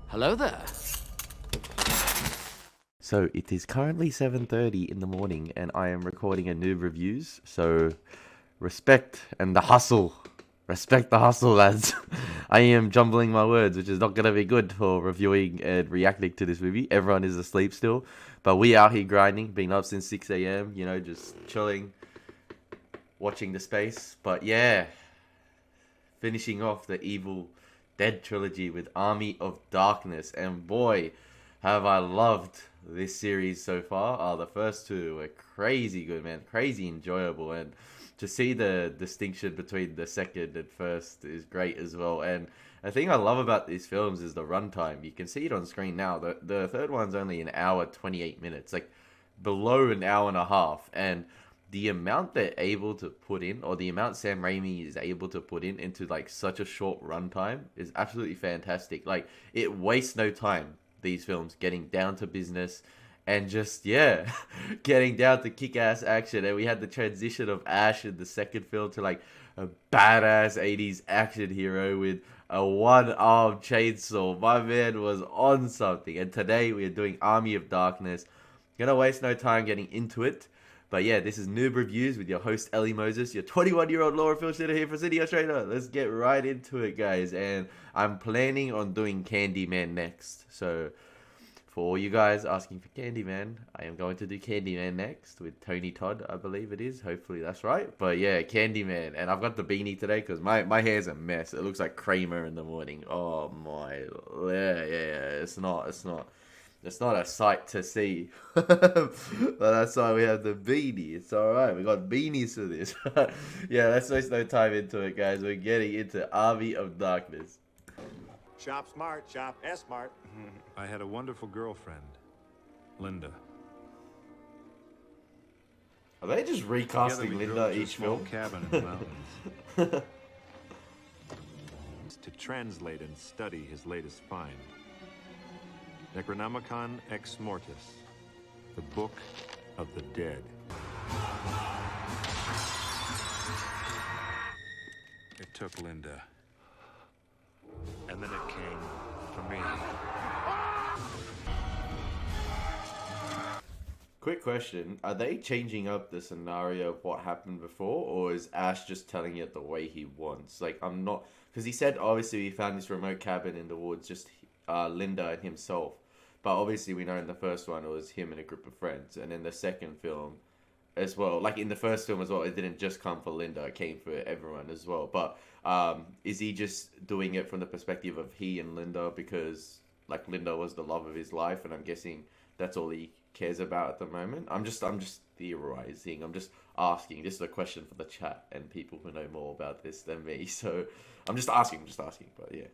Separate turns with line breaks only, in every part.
Hello there.
So it is currently 7:30 in the morning and I am recording a noob reviews. So respect and the hustle. Respect the hustle, lads. I am jumbling my words, which is not going to be good for reviewing and reacting to this movie. Everyone is asleep still, but we out here grinding, been up since 6 a.m., just chilling, watching the space. But yeah, finishing off the Evil Dead trilogy with Army of Darkness. And boy, have I loved this series so far. The first two were crazy good, man. Crazy enjoyable. And to see the distinction between the second and first is great as well. And the thing I love about these films is the runtime. You can see it on screen now. The third one's only an hour, 28 minutes. Like, below an hour and a half. And the amount they're able to put in, or the amount Sam Raimi is able to put in into like such a short runtime is absolutely fantastic. Like, it wastes no time, these films, getting down to business and just, yeah, getting down to kick-ass action. And we had the transition of Ash in the second film to like a badass 80s action hero with a one-armed chainsaw. My man was on something. And today we are doing Army of Darkness. Gonna waste no time getting into it. But yeah, this is Noob Reviews with your host, Elie Moses, your 21-year-old Laura film shooter here for City Australia. Let's get right into it, guys. And I'm planning on doing Candyman next. So, for all you guys asking for Candyman, I am going to do Candyman next with Tony Todd, I believe it is. Hopefully that's right. But yeah, Candyman. And I've got the beanie today because my hair's a mess. It looks like Kramer in the morning. Oh my. Yeah. It's not a sight to see. But that's why we have the beanie. It's alright. We got beanies for this. Yeah, let's waste no time into it, guys. We're getting into Army of Darkness.
Shop smart, shop S-smart.
I had a wonderful girlfriend, Linda.
Are they just recasting
Together we
Linda
drove to a
each
small
film?
cabin in the mountains to translate and study his latest find, Necronomicon Ex Mortis, the Book of the Dead. It took Linda, and then it came for me.
Quick question. Are they changing up the scenario of what happened before, or is Ash just telling it the way he wants? Like, I'm not... Because he said, obviously, he found this remote cabin in the woods, just Linda and himself. But obviously, we know in the first one, it was him and a group of friends. And in the second film as well, like in the first film as well, it didn't just come for Linda, it came for everyone as well. But is he just doing it from the perspective of he and Linda because, like, Linda was the love of his life, and I'm guessing that's all he cares about at the moment? I'm just theorizing. I'm just asking. This is a question for the chat and people who know more about this than me. So I'm just asking. But yeah.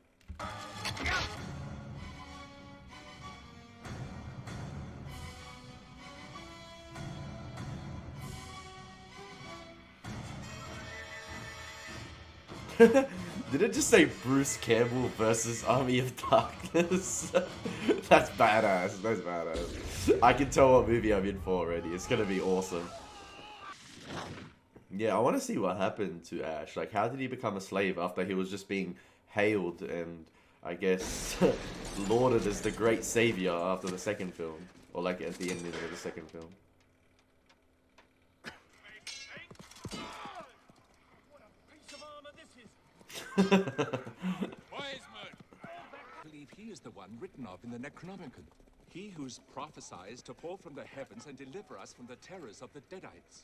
Did it just say Bruce Campbell versus Army of Darkness? That's badass. I can tell what movie I'm in for already. It's gonna be awesome. Yeah, I want to see what happened to Ash. Like, how did he become a slave after he was just being hailed and, I guess, lauded as the great savior after the second film? Or, like, at the ending of the second film.
I believe he is the one written of in the Necronomicon. He who's prophesied to fall from the heavens and deliver us from the terrors of the Deadites.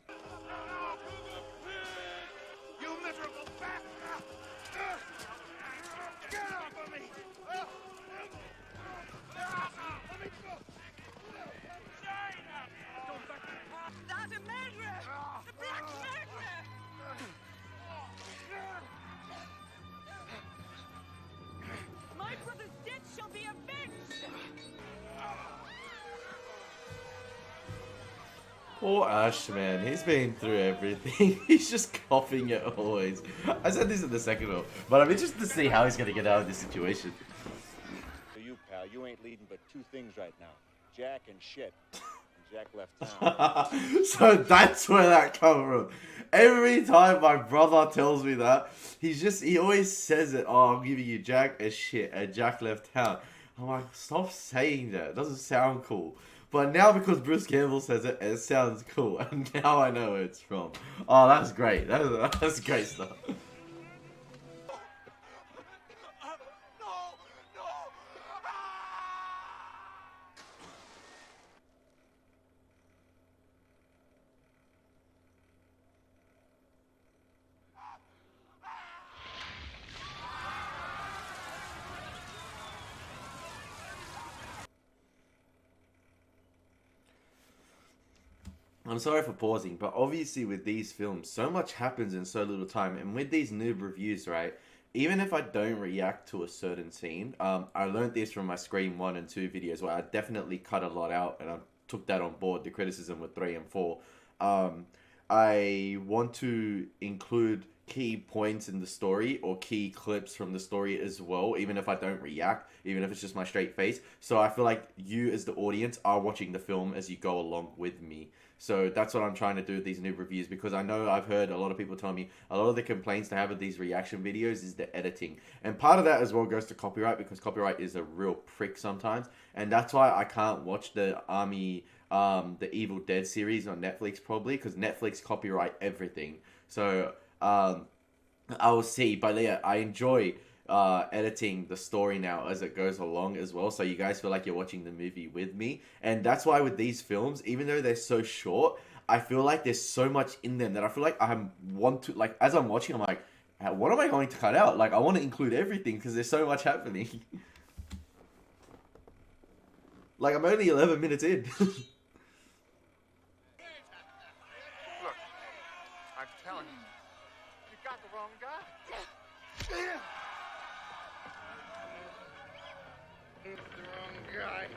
You miserable bastard! Get off of me! Let me go!
That's a murderer! The black murderer! My brother's death shall be avenged!
Poor Ash, man. He's been through everything. He's just coughing it always. I said this in the second one, but I'm interested to see how he's gonna get out of this situation.
So you, pal, you ain't leading but two things right now. Jack and shit. And Jack left town.
So that's where that comes from. Every time my brother tells me that, he always says it. Oh, I'm giving you Jack and shit, and Jack left town. I'm like, stop saying that. It doesn't sound cool. But now because Bruce Campbell says it, it sounds cool. And now I know where it's from. Oh, that's great. That's great stuff. I'm sorry for pausing, but obviously with these films, so much happens in so little time. And with these noob reviews, right? Even if I don't react to a certain scene, I learned this from my Scream 1 and 2 videos where I definitely cut a lot out and I took that on board, the criticism with 3 and 4. Um, I want to include key points in the story or key clips from the story as well, even if I don't react, even if it's just my straight face. So I feel like you as the audience are watching the film as you go along with me. So that's what I'm trying to do with these new reviews, because I know I've heard a lot of people tell me a lot of the complaints they have with these reaction videos is the editing. And part of that as well goes to copyright, because copyright is a real prick sometimes. And that's why I can't watch the the Evil Dead series on Netflix probably, because Netflix copyright everything. So I will see. But yeah, I enjoy editing the story now as it goes along as well, so you guys feel like you're watching the movie with me. And that's why with these films, even though they're so short, I feel like there's so much in them that I feel like I want to, like, as I'm watching, I'm like, what am I going to cut out? Like, I want to include everything because there's so much happening. Like, I'm only 11 minutes in.
Look, I'm telling you, you got the wrong guy. The wrong guy.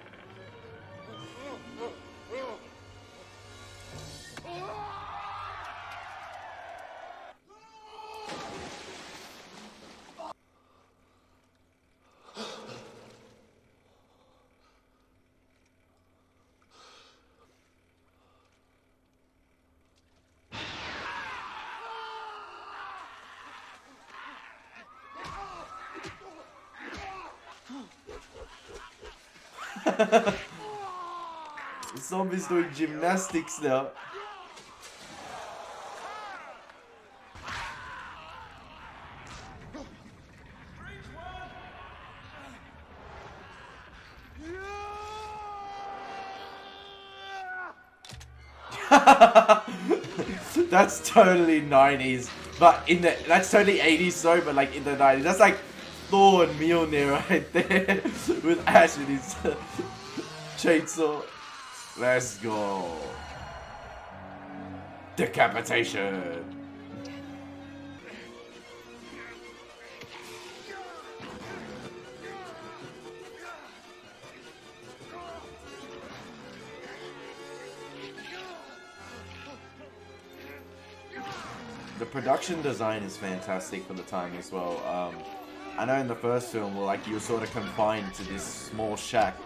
Zombies doing gymnastics now. That's totally 90s, but that's totally 80s, sorry, but like in the 90s. That's like Thor and Mjolnir right there with Ash and his chainsaw. Let's go. Decapitation. The production design is fantastic for the time as well. I know in the first film, well, like, you were sort of confined to this small shack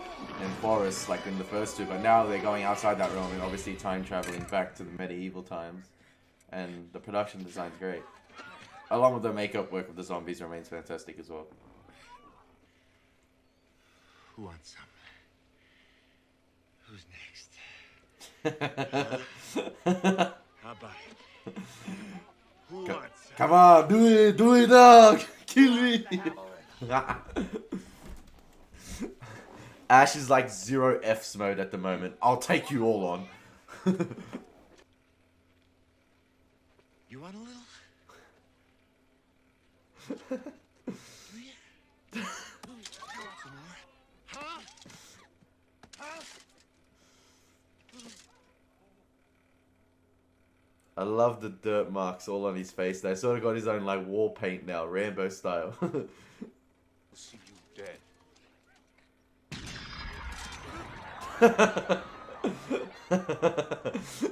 and forest, like in the first two, but now they're going outside that realm and obviously time traveling back to the medieval times. And the production design's great. Along with the makeup work of the zombies remains fantastic as well.
Who wants some? Who's next? How about it? Who wants some?
Come on, do it, dog! Kill me! Ash is like 0 F's mode at the moment. I'll take you all on.
You want a little? You want some more? Huh? Huh?
I love the dirt marks all on his face. They sort of got his own like war paint now, Rambo style.
See you dead.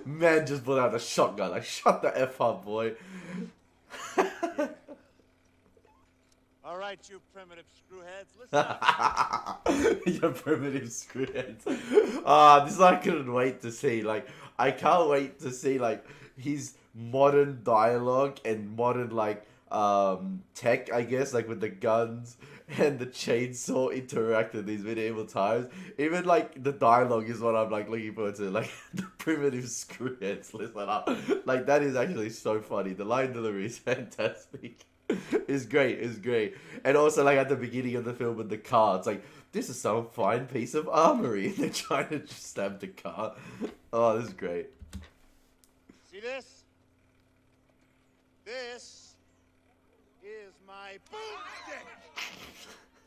Man just pulled out a shotgun. Like, shut the F up, boy.
All right, you primitive screwheads, listen up.
You primitive screwheads. Ah, this I couldn't wait to see. Like, I can't wait to see like his modern dialogue and modern like tech, I guess, like with the guns and the chainsaw interact in these medieval times. Even like the dialogue is what I'm like looking forward to, like the primitive screwheads, listen up. Like that is actually so funny. The line delivery is fantastic. It's great, it's great. And also like at the beginning of the film with the car, it's like, this is some fine piece of armory. They're trying to just stab the car. Oh, this is great.
See this? This is my boomstick.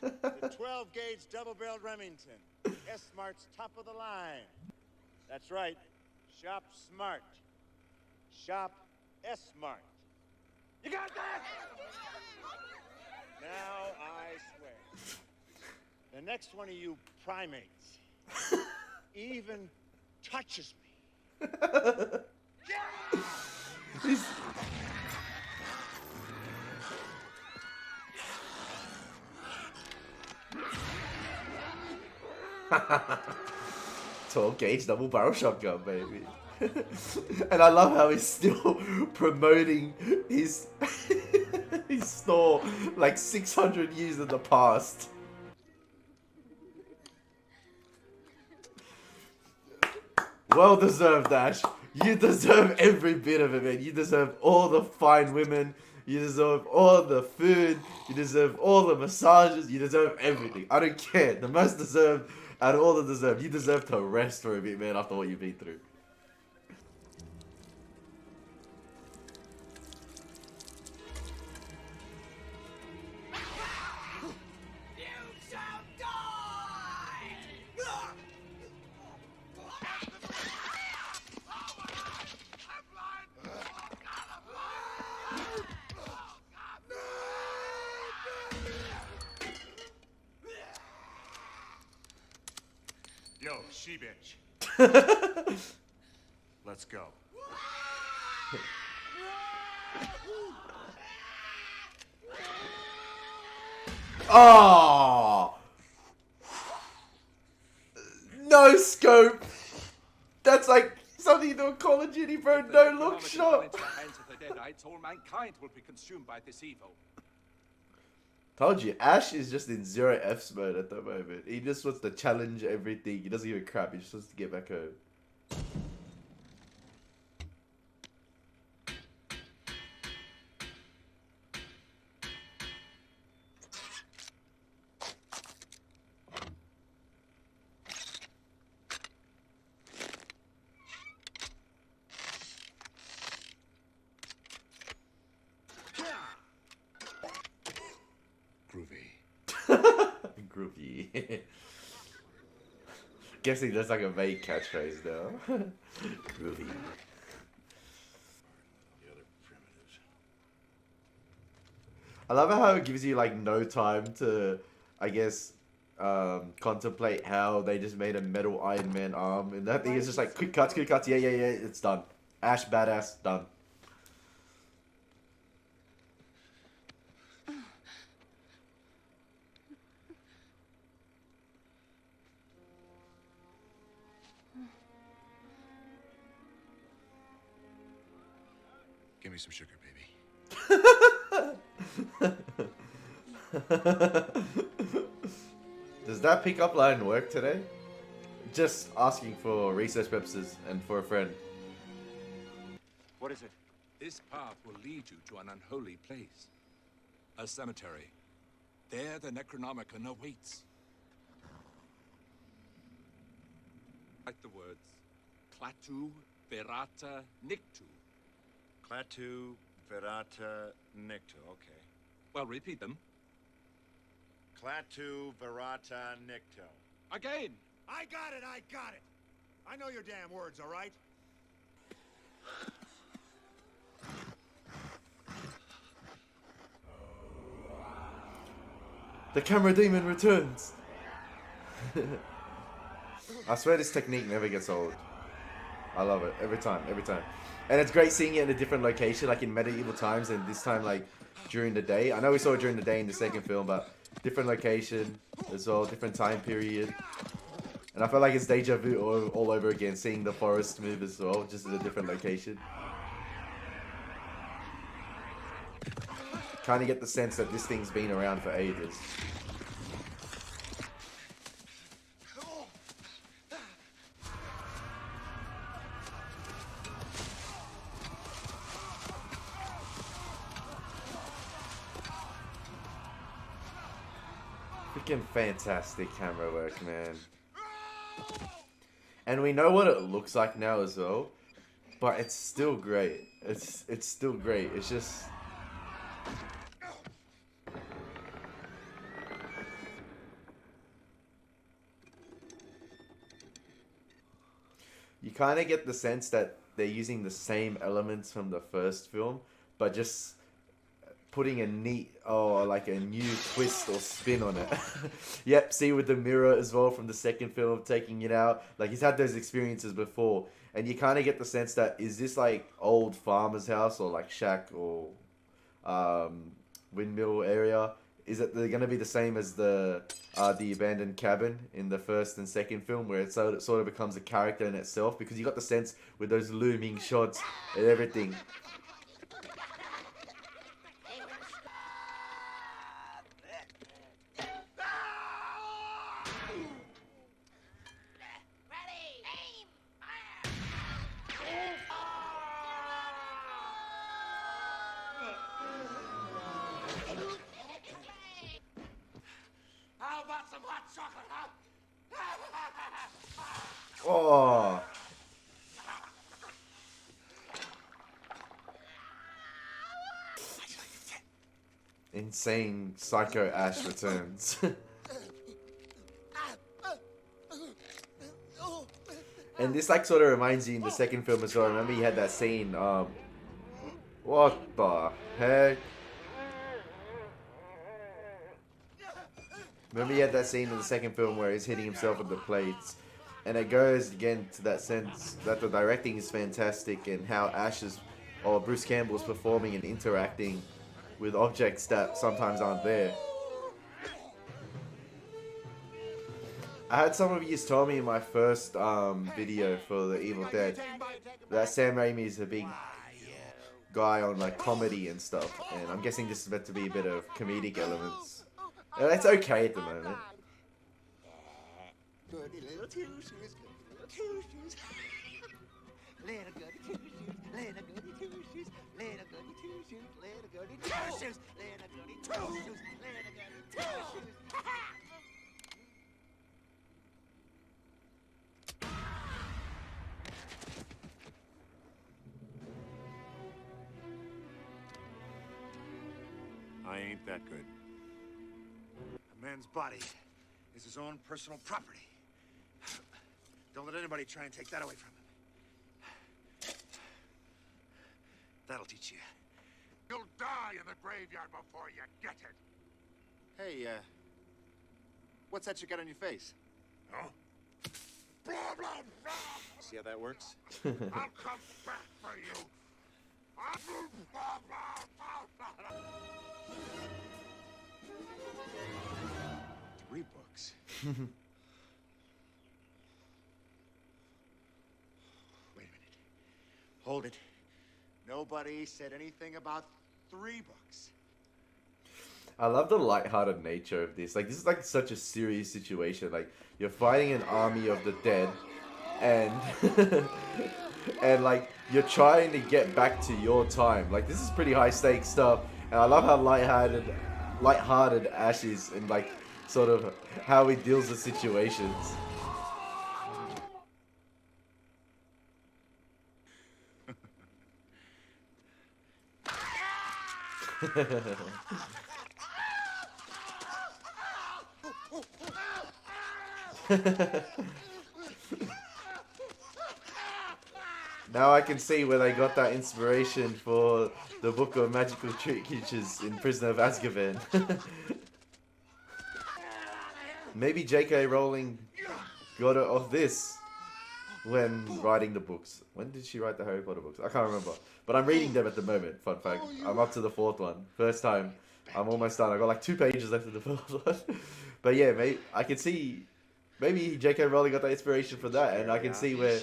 The 12-gauge double-barreled Remington. S-Smart's top of the line. That's right. Shop smart. Shop S-Smart. You got that? Now I swear. The next one of you primates even touches me.
Twelve gauge double barrel shotgun, baby. And I love how he's still promoting his his store like 600 years in the past. Well deserved, Ash. You deserve every bit of it, man. You deserve all the fine women. You deserve all the food. You deserve all the massages. You deserve everything. I don't care. The most deserved out of all the deserved. You deserve to rest for a bit, man, after what you've been through.
Yo, she bitch. Let's go.
Oh! No scope. That's like something you do in Call of Duty, bro. No look shot.
Into the hands of the Deadites, all mankind will be consumed by this evil.
Told you, Ash is just in 0F's mode at the moment. He just wants to challenge everything. He doesn't give a crap. He just wants to get back home. Groovy. Guessing that's like a vague catchphrase now. Groovy. I love how it gives you like no time to, I guess, contemplate how they just made a metal Iron Man arm, and that thing is just like quick cuts, yeah, it's done. Ash badass, done.
Give me some sugar, baby.
Does that pickup line work today? Just asking for research purposes and for a friend.
What is it?
This path will lead you to an unholy place. A cemetery. There the Necronomicon awaits. Write the words. Clatu Verata Nictu.
Clatu Verata Nicto. Okay.
Well, repeat them.
Clatu Verata Nicto.
Again!
I got it! I know your damn words, all right?
The camera demon returns. I swear this technique never gets old. I love it every time. And it's great seeing it in a different location, like in medieval times, and this time like during the day. I know we saw it during the day in the second film, but different location as well, different time period. And I feel like it's deja vu all over again, seeing the forest move as well, just in a different location. kind of get the sense that this thing's been around for ages. Freaking fantastic camera work, man. And we know what it looks like now as well, but it's still great. It's still great. It's just you kind of get the sense that they're using the same elements from the first film, but just putting a neat, like a new twist or spin on it. Yep, see with the mirror as well from the second film, taking it out. Like, he's had those experiences before, and you kind of get the sense that, is this like old farmer's house or like shack or windmill area? Is it they're going to be the same as the abandoned cabin in the first and second film, where it sort of becomes a character in itself? Because you got the sense with those looming shots and everything.
How about some hot chocolate, huh?
Oh. Insane Psycho Ash returns. And this like sort of reminds you in the second film as well. Remember he had that scene, what the heck? Remember he had that scene in the second film where he's hitting himself with the plates. And it goes again to that sense that the directing is fantastic, and how Ash is, or Bruce Campbell is performing and interacting with objects that sometimes aren't there. I had some of you tell me in my first video for the Evil Dead that Sam Raimi is a big guy on like comedy and stuff, and I'm guessing this is meant to be a bit of comedic elements. And that's okay at the moment.
Goody little two shoes, goody little two shoes. Little goody two shoes, little goody two shoes, little goody two shoes, little goody two shoes, little goody two shoes, little goody two shoes.
I ain't that good. A man's body is his own personal property. Don't let anybody try and take that away from him. That'll teach you.
You'll die in the graveyard before you get it.
Hey, what's that you got on your face?
Huh? Blah, blah, blah.
See how that works?
I'll come back for you. Blah, blah, blah, blah.
3 books. Wait a minute. Hold it. Nobody said anything about 3 books.
I love the lighthearted nature of this. Like, this is like such a serious situation. Like, you're fighting an army of the dead, and and like you're trying to get back to your time. Like, this is pretty high stakes stuff. And I love how lighthearted Ash is, and like sort of how he deals with situations. Now I can see where they got that inspiration for the Book of Magical Creatures in Prisoner of Azkaban. Maybe J.K. Rowling got it off this when writing the books. When did she write the Harry Potter books? I can't remember. But I'm reading them at the moment, fun fact. I'm up to the 4th one. First time. I'm almost done. I got like 2 pages left of the 4th one. But yeah, I can see... Maybe J.K. Rowling got that inspiration for that, and I can see where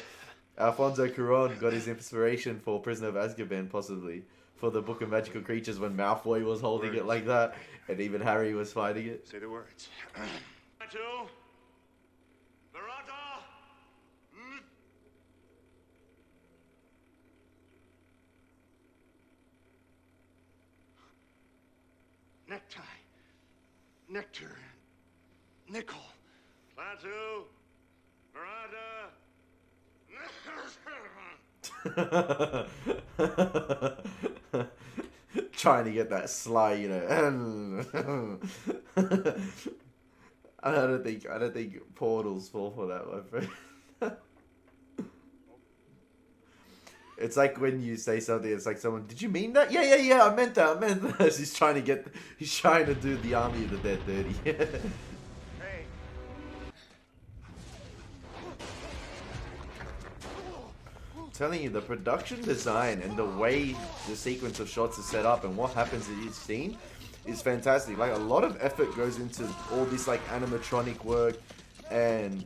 Alfonso Cuarón got his inspiration for Prisoner of Azkaban, possibly. for the Book of Magical Creatures when Malfoy was holding it like that, and even Harry was fighting it.
Say the words. Two. Barada. Necktie. Nectar. Nickel. Klaatu. Barada.
Trying to get that sly, you know. I don't think portals fall for that, my friend. It's like when you say something, it's like someone, did you mean that? Yeah, I meant that. He's trying to do the Army of the Dead dirty.
Hey.
Telling you, the production design and the way the sequence of shots is set up and what happens in each scene is fantastic. Like, a lot of effort goes into all this like animatronic work and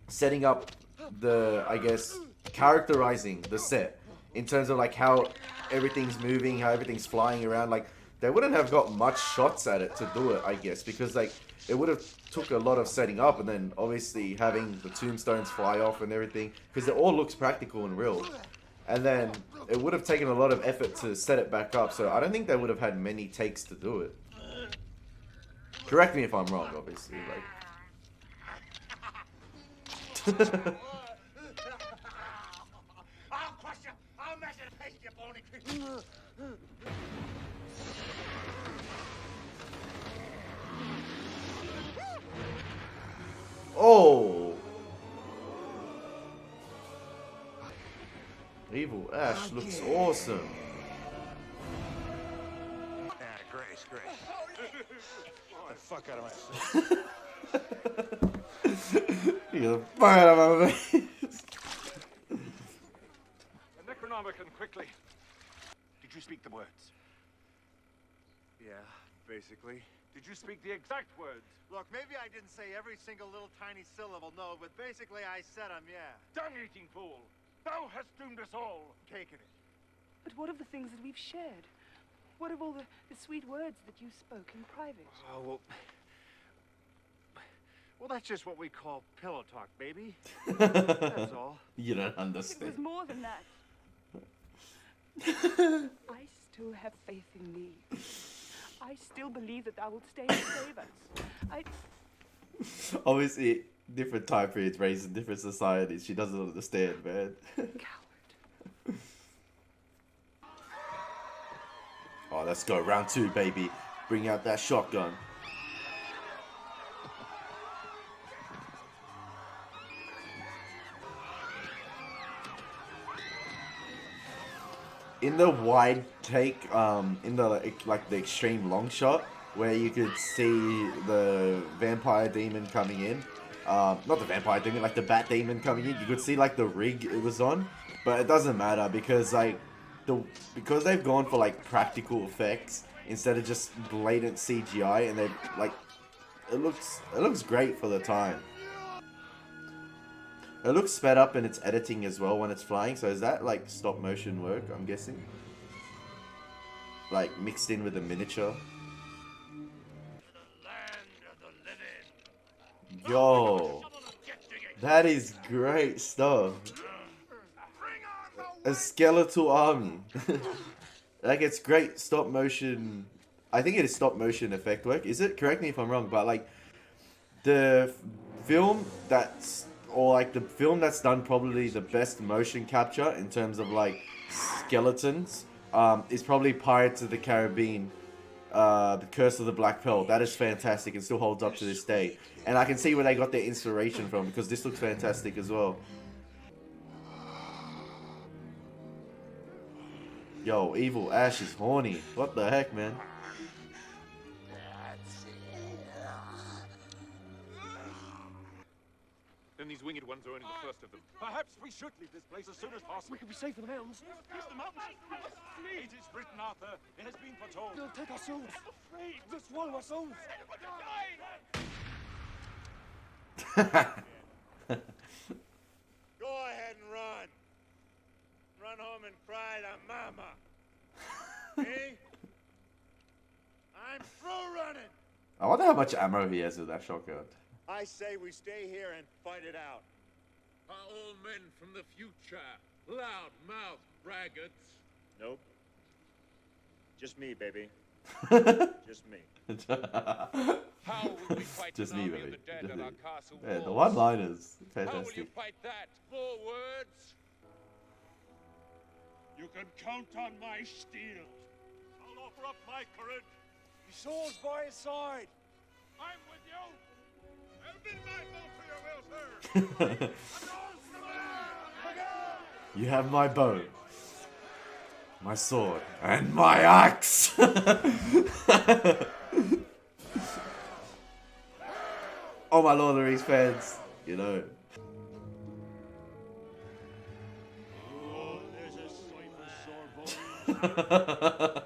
setting up the, I guess, characterizing the set in terms of like how everything's moving, how everything's flying around. Like, they wouldn't have got much shots at it to do it, I guess, because like it would have took a lot of setting up, and then obviously having the tombstones fly off and everything, because it all looks practical and real. And then it would have taken a lot of effort to set it back up, so I don't think they would have had many takes to do it. Correct me if I'm wrong, obviously. Like.
I'll crush you. I'll mash it paste you, bony creature.
Oh! Evil Ash looks awesome.
Yeah, Grace. Get the fuck out of my face.
Get the fuck out of my face.
The Necronomicon, quickly.
Did you speak the words? Yeah, basically.
Did you speak the exact words?
Look, maybe I didn't say every single little tiny syllable, no, but basically I said them, yeah.
Dung-eating fool! Thou hast doomed us all!
Taken it.
But what of the things that we've shared? What of all the sweet words that you spoke in private?
Oh, well, that's just what we call pillow talk, baby. That's all.
You don't
It
understand.
was more than that. I still have faith in thee. I still believe that thou wilt stay and save us.
Obviously, different time periods, raised in different societies. She doesn't understand, man.
Coward.
Oh, let's go. Round 2, baby. Bring out that shotgun. In the wide take, in the like the extreme long shot, where you could see the vampire demon coming in, not the vampire demon, like the bat demon coming in, you could see like the rig it was on, but it doesn't matter because like because they've gone for like practical effects instead of just blatant CGI, and they like it looks great for the time. It looks sped up in its editing as well when it's flying, so is that like stop motion work, I'm guessing? Like mixed in with the miniature. Yo, that is great stuff. A skeletal army. Like, it's great stop motion. I think it is stop motion effect work. Is it? Correct me if I'm wrong, but like the film that's done probably the best motion capture in terms of like skeletons is probably Pirates of the Caribbean, The Curse of the Black Pearl. That is fantastic and still holds up to this day. And I can see where they got their inspiration from, because this looks fantastic as well. Yo, Evil Ash is horny. What the heck, man?
Then these winged ones are only the first of them. Perhaps we should leave this place as soon as possible. We can be safe from the hounds. Yes, the mountains. It is written, Arthur. It has been foretold. They'll take our souls. I'm afraid. They'll swallow our souls.
Go ahead and run. Run home and cry. ride a mama. Me? I'm through running.
I wonder how much ammo he has with that shotgun.
I say we stay here and fight it out.
Are all men from the future loud-mouthed braggarts?
Nope. Just me, baby. Just me.
How will we fight
Just
an
me,
army
baby.
of the dead
Just
at
me.
our castle
Yeah, the
walls?
one-liners.
How will you
Fantastic.
fight that? 4 words?
You can count on my steel. I'll offer up my courage.
His soul's by his side.
I'm with you. I'll bid my vote for your will, sir.
You have my bow, my sword, and my axe. Oh my Lord of the Rings fans, you know.
Oh, there's a sight for sore bones.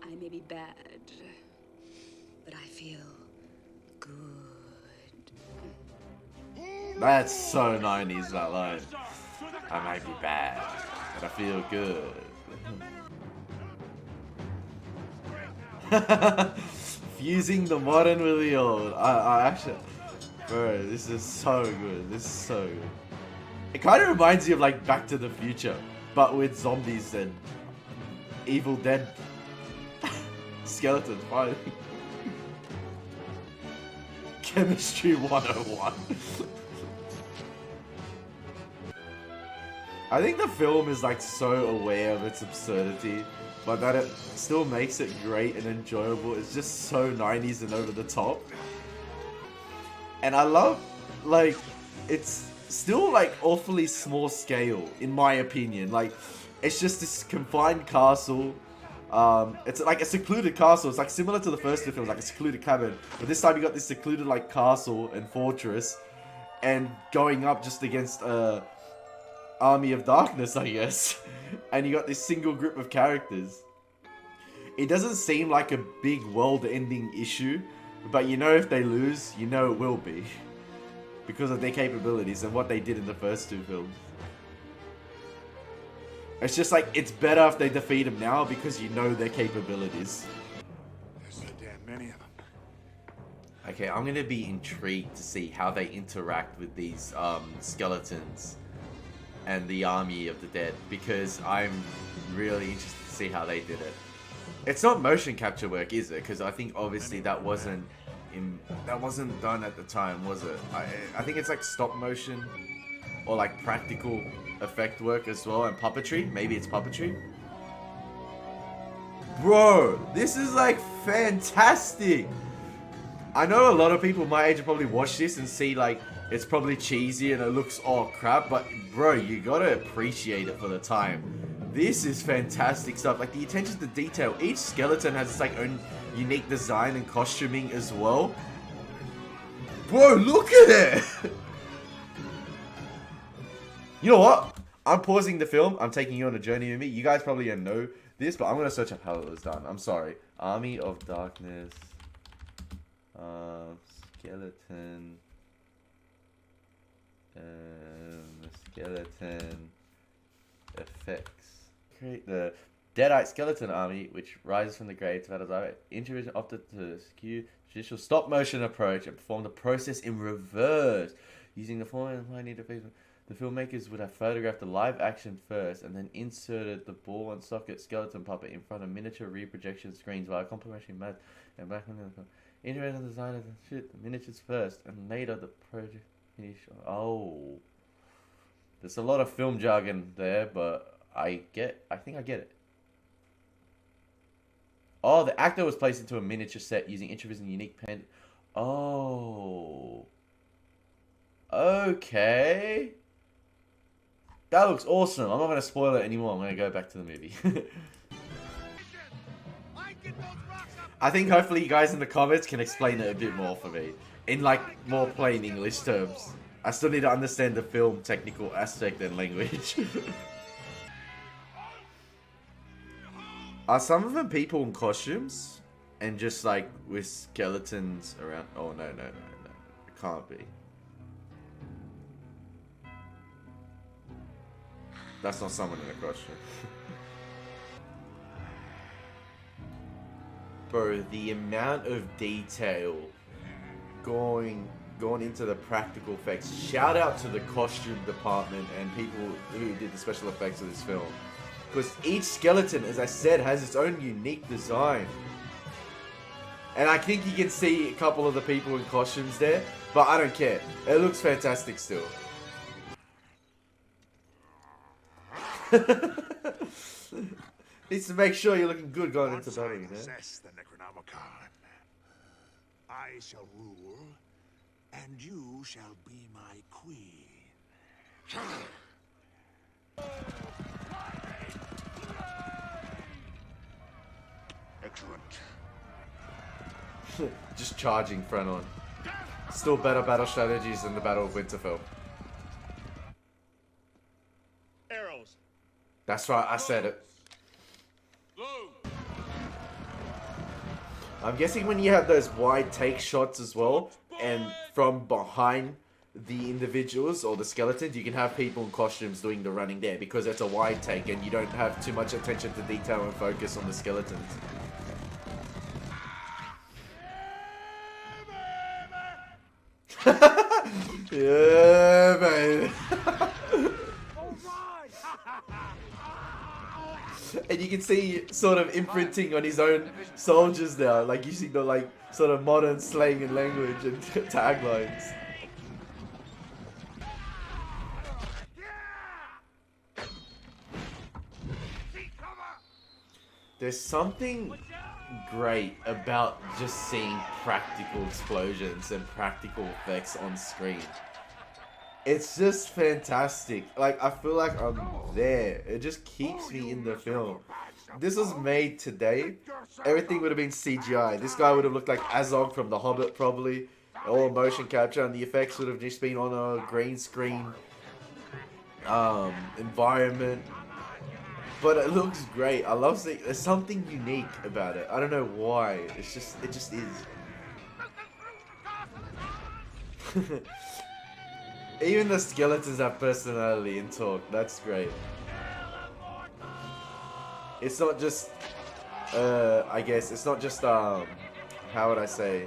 I may be bad, but I feel good.
That's so 90s, that line. I might be bad, but I feel good. Fusing the modern with the old. I actually... Bro, this is so good. This is so good. It kind of reminds you of like Back to the Future, but with zombies and Evil Dead skeletons fighting. Chemistry 101. I think the film is like so aware of its absurdity, but that it still makes it great and enjoyable. It's just so 90s and over the top. And I love, like, it's still like awfully small scale, in my opinion. Like, it's just this confined castle. It's like a secluded castle. It's like similar to the first two films, like a secluded cabin. But this time you got this secluded like castle and fortress, and going up just against a army of darkness, I guess. And you got this single group of characters. It doesn't seem like a big world-ending issue, but you know if they lose, you know it will be. Because of their capabilities and what they did in the first two films. It's just like, it's better if they defeat them now because you know their capabilities.
There's so damn many of them.
Okay, I'm gonna be intrigued to see how they interact with these skeletons and the army of the dead, because I'm really interested to see how they did it. It's not motion capture work, is it? Because I think obviously that wasn't done at the time, was it? I think it's like stop motion or like practical effect work as well, and puppetry. Maybe it's puppetry. Bro, this is like fantastic. I know a lot of people my age will probably watch this and see like it's probably cheesy and it looks all crap, but bro, you gotta appreciate it for the time. This is fantastic stuff. Like the attention to detail. Each skeleton has its like own unique design and costuming as well. Bro, look at it! You know what? I'm pausing the film. I'm taking you on a journey with me. You guys probably don't know this, but I'm gonna search up how it was done. I'm sorry. Army of Darkness. Skeleton. Skeleton effects. Create the Deadite Skeleton Army, which rises from the grave to battle. Intervision opted to skew judicial stop motion approach and perform the process in reverse. Using the following line interface, the filmmakers would have photographed the live action first and then inserted the ball and socket skeleton puppet in front of miniature reprojection screens via complementary mat and back on the integrated design of the miniatures first and later the project finish. Oh, there's a lot of film jargon there, but I think I get it. Oh, the actor was placed into a miniature set using Introvision unique pen. Oh. Okay. That looks awesome. I'm not going to spoil it anymore. I'm going to go back to the movie. I think hopefully you guys in the comments can explain it a bit more for me. In like more plain English terms. I still need to understand the film technical aspect and language. Are some of them people in costumes? And just like with skeletons around? Oh, no. It can't be. That's not someone in a costume. Bro, the amount of detail going into the practical effects. Shout out to the costume department and people who did the special effects of this film. Because each skeleton, as I said, has its own unique design. And I think you can see a couple of the people in costumes there, but I don't care. It looks fantastic still. Needs to make sure you're looking good going into battle, you know?
Possess the Necronomicon, I shall rule, and you shall be my queen. Excellent.
Just charging front on. Still better battle strategies than the Battle of Winterfell.
Arrows.
That's right, I said it. I'm guessing when you have those wide take shots as well, and from behind the individuals or the skeletons, you can have people in costumes doing the running there because it's a wide take and you don't have too much attention to detail and focus on the skeletons. Yeah, baby. And you can see sort of imprinting on his own soldiers now, like using the like sort of modern slang and language and taglines. There's something great about just seeing practical explosions and practical effects on screen. It's just fantastic. Like, I feel like I'm there. It just keeps me in the film. This was made today. Everything would have been CGI. This guy would have looked like Azog from The Hobbit, probably. All motion capture, and the effects would have just been on a green screen environment. But it looks great. I love seeing. There's something unique about it. I don't know why. It just is. Even the skeletons have personality and talk. That's great. It's not just, I guess, it's not just, how would I say?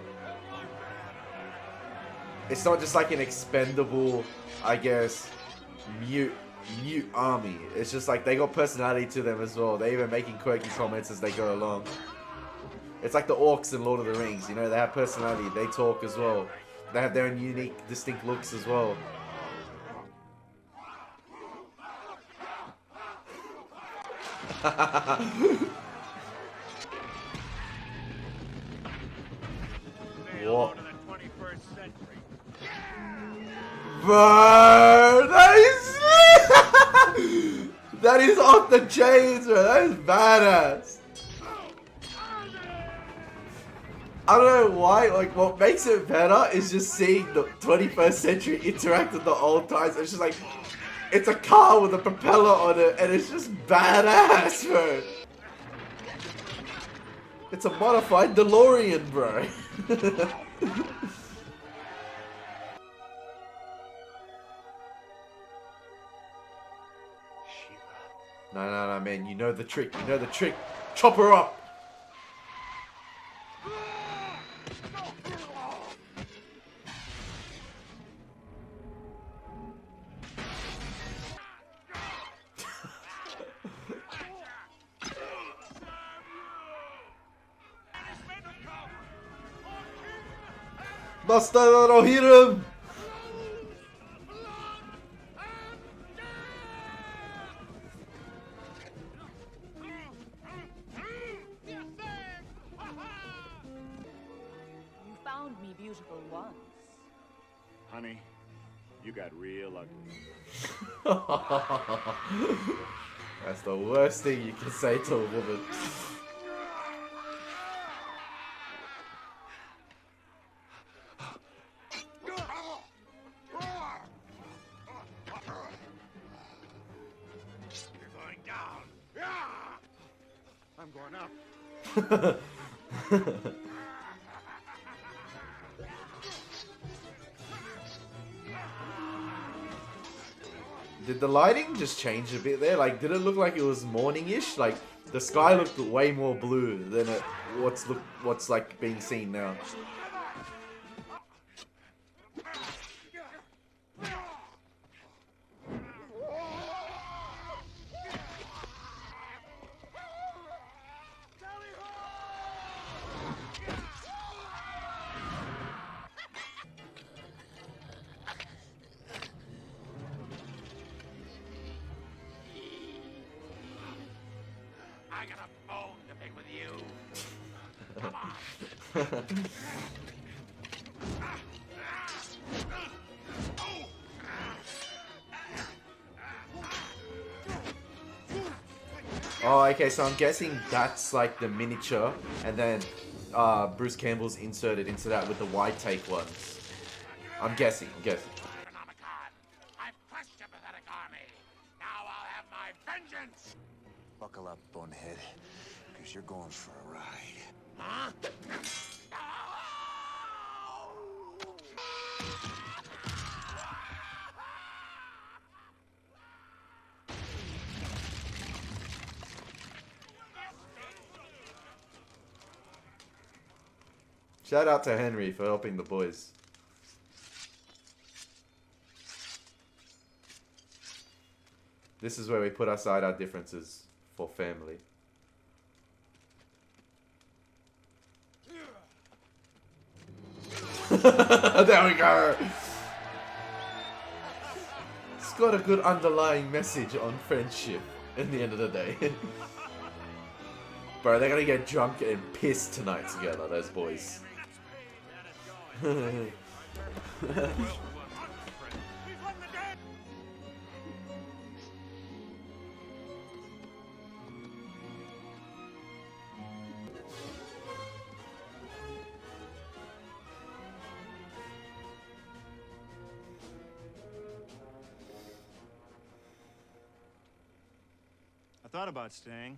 It's not just like an expendable, I guess, mute army. It's just like they got personality to them as well. They're even making quirky comments as they go along. It's like the orcs in Lord of the Rings, you know, they have personality. They talk as well. They have their own unique, distinct looks as well. What? Bro, that is off the chains, bro. That is badass. I don't know why. Like, what makes it better is just seeing the 21st century interact with the old times. It's just like, it's a car with a propeller on it, and it's just badass, bro. It's a modified DeLorean, bro. No, man. You know the trick. You know the trick. Chop her up. Buster, don't hit him!
You found me beautiful once.
Honey, you got real ugly.
That's the worst thing you can say to a woman.
I'm going up.
Did the lighting just change a bit there? Like, did it look like it was morning-ish? Like, the sky looked way more blue than what's like being seen now.
I got a bone to pick with you. Come on.
Oh, okay, so I'm guessing that's like the miniature, and then Bruce Campbell's inserted into that with the wide take ones. I'm guessing.
I've crushed your pathetic army. Now I'll have my vengeance.
Buckle up, bonehead, because you're going for a ride.
Huh?
Shout out to Henry for helping the boys. This is where we put aside our differences for family. There we go. It's got a good underlying message on friendship at the end of the day. Bro, they're gonna get drunk and pissed tonight together, those boys.
I thought about staying.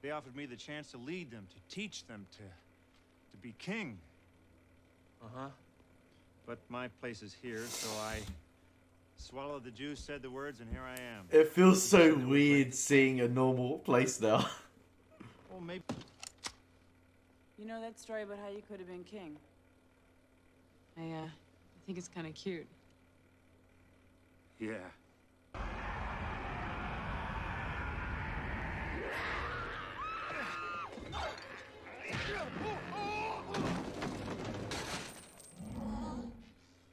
They offered me the chance to lead them, to teach them, to be king.
Uh-huh.
But my place is here, so I swallowed the juice, said the words, and here I am.
It feels so weird seeing a normal place now.
Well, maybe.
You know that story about how you could have been king? I think it's kind of cute.
Yeah.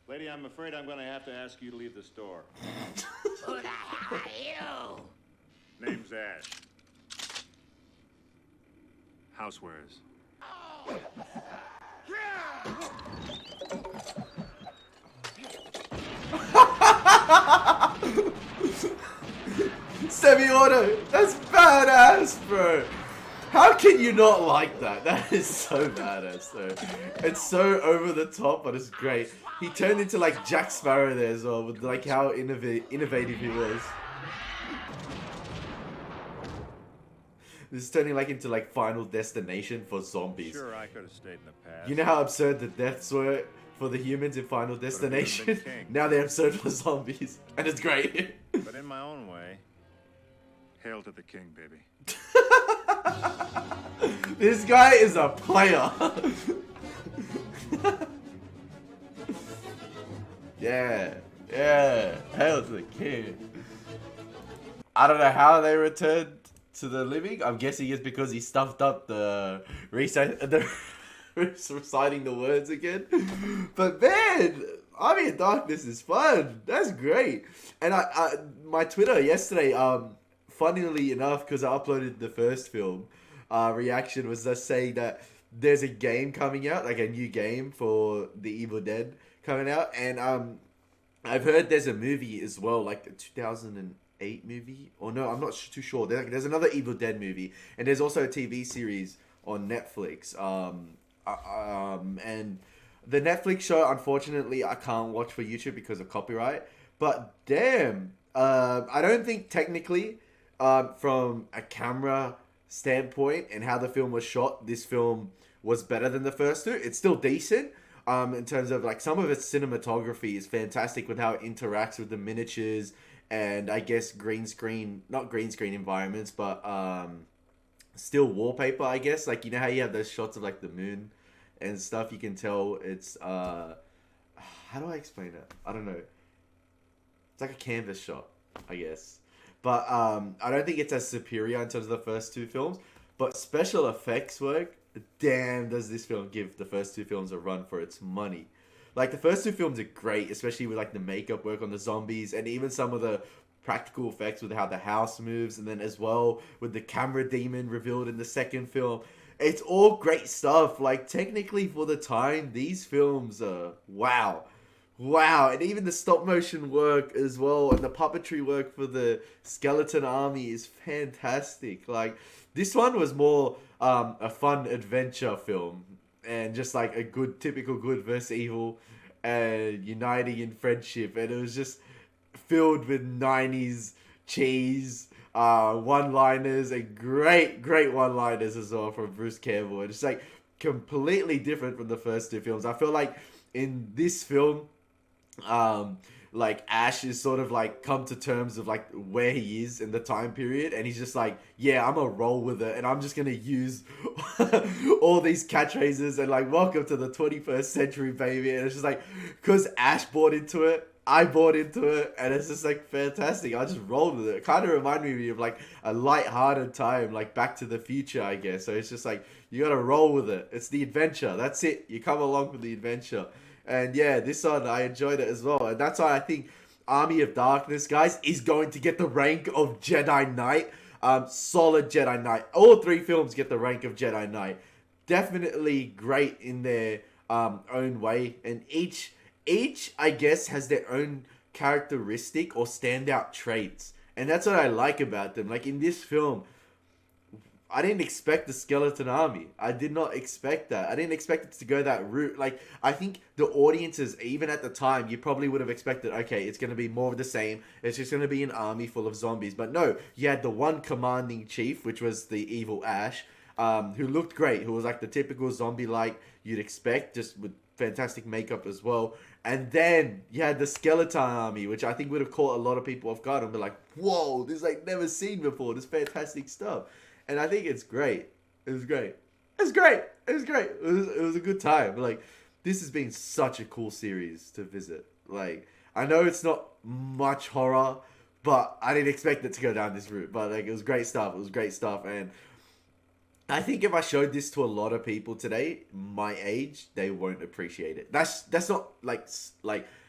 Lady, I'm afraid I'm going to have to ask you to leave the store.
Who the hell are you?
Name's Ash. Housewares.
Semi-auto! That's badass, bro! How can you not like that? That is so badass, though. It's so over the top, but it's great. He turned into like Jack Sparrow there as well, with like how innovative he was. This is turning like into like Final Destination for zombies.
Sure, I could have stayed in the past.
You know how absurd the deaths were for the humans in Final Destination? Now they're absurd for zombies. And it's great.
But in my own way, hail to the king, baby.
This guy is a player. Yeah, hail to the king. I don't know how they returned to the living. I'm guessing it's because he stuffed up the reciting the words again. But man, Army of Darkness is fun. That's great. And I my Twitter yesterday, funnily enough, because I uploaded the first film, reaction was just saying that there's a game coming out, like a new game for The Evil Dead coming out, and I've heard there's a movie as well, like the 2008 movie, or no, I'm not too sure. There's another Evil Dead movie, and there's also a TV series on Netflix. And the Netflix show, unfortunately, I can't watch for YouTube because of copyright. But damn, I don't think technically, from a camera standpoint and how the film was shot, this film was better than the first two. It's still decent. In terms of like some of its cinematography is fantastic with how it interacts with the miniatures and I guess not green screen environments, but still wallpaper, I guess. Like, you know how you have those shots of like the moon and stuff? You can tell it's how do I explain it? I don't know. It's like a canvas shot, I guess. But I don't think it's as superior in terms of the first two films. But special effects work, damn, does this film give the first two films a run for its money. Like, the first two films are great, especially with like the makeup work on the zombies and even some of the practical effects with how the house moves, and then as well with the camera demon revealed in the second film. It's all great stuff. Like, technically for the time, these films are wow. Wow, and even the stop motion work as well, and the puppetry work for the skeleton army is fantastic. Like, this one was more a fun adventure film, and just like a good, typical good versus evil, and uniting in friendship, and it was just filled with 90s cheese, one-liners, and great one-liners as well from Bruce Campbell. And it's like completely different from the first two films. I feel like in this film, like Ash is sort of like come to terms of like where he is in the time period, and he's just like, yeah, I'm gonna roll with it, and I'm just gonna use all these catchphrases and like, welcome to the 21st century, baby. And it's just like, because Ash bought into it, I bought into it, and it's just like fantastic. I just rolled with it. It kind of reminded me of like a light-hearted time, like Back to the Future, I guess. So it's just like, you gotta roll with it. It's the adventure. That's it. You come along with the adventure. And yeah, this one, I enjoyed it as well. And that's why I think Army of Darkness, guys, is going to get the rank of Jedi Knight. Solid Jedi Knight. All three films get the rank of Jedi Knight. Definitely great in their own way. And each, I guess, has their own characteristic or standout traits. And that's what I like about them. Like, in this film, I didn't expect the skeleton army. I did not expect that. I didn't expect it to go that route. Like, I think the audiences, even at the time, you probably would have expected, okay, it's going to be more of the same. It's just going to be an army full of zombies. But no, you had the one commanding chief, which was the evil Ash, who looked great, who was like the typical zombie-like you'd expect, just with fantastic makeup as well. And then you had the skeleton army, which I think would have caught a lot of people off guard and be like, whoa, this is like never seen before. This fantastic stuff. And I think it's great. It was great. It was great. It was great. It was a good time. Like, this has been such a cool series to visit. Like, I know it's not much horror, but I didn't expect it to go down this route. But like, it was great stuff. It was great stuff. And I think if I showed this to a lot of people today, my age, they won't appreciate it. That's not like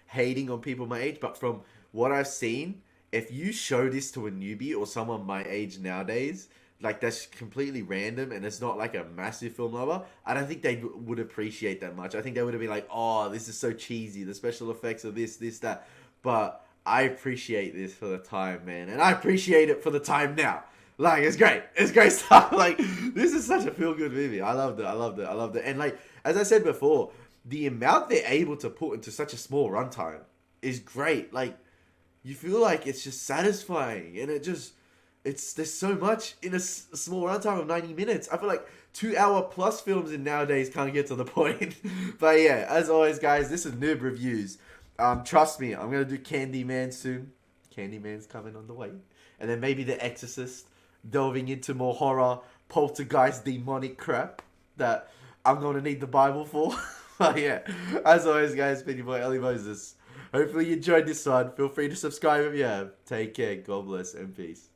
hating on people my age, but from what I've seen, if you show this to a newbie or someone my age nowadays, like, that's completely random and it's not like a massive film lover, I don't think they would appreciate that much. I think they would have been like, oh, this is so cheesy, the special effects of this, that. But I appreciate this for the time, man. And I appreciate it for the time now. Like, it's great. It's great stuff. Like, this is such a feel-good movie. I loved it. And like, as I said before, the amount they're able to put into such a small runtime is great. Like, you feel like it's just satisfying, and there's so much in a small runtime of 90 minutes. I feel like 2-hour plus films in nowadays can't get to the point. But yeah, as always, guys, this is Noob Reviews. Trust me, I'm going to do Candyman soon. Candyman's coming on the way. And then maybe The Exorcist, delving into more horror, poltergeist, demonic crap that I'm going to need the Bible for. But yeah, as always, guys, been your boy Elie Moses. Hopefully you enjoyed this one. Feel free to subscribe if you have. Take care, God bless, and peace.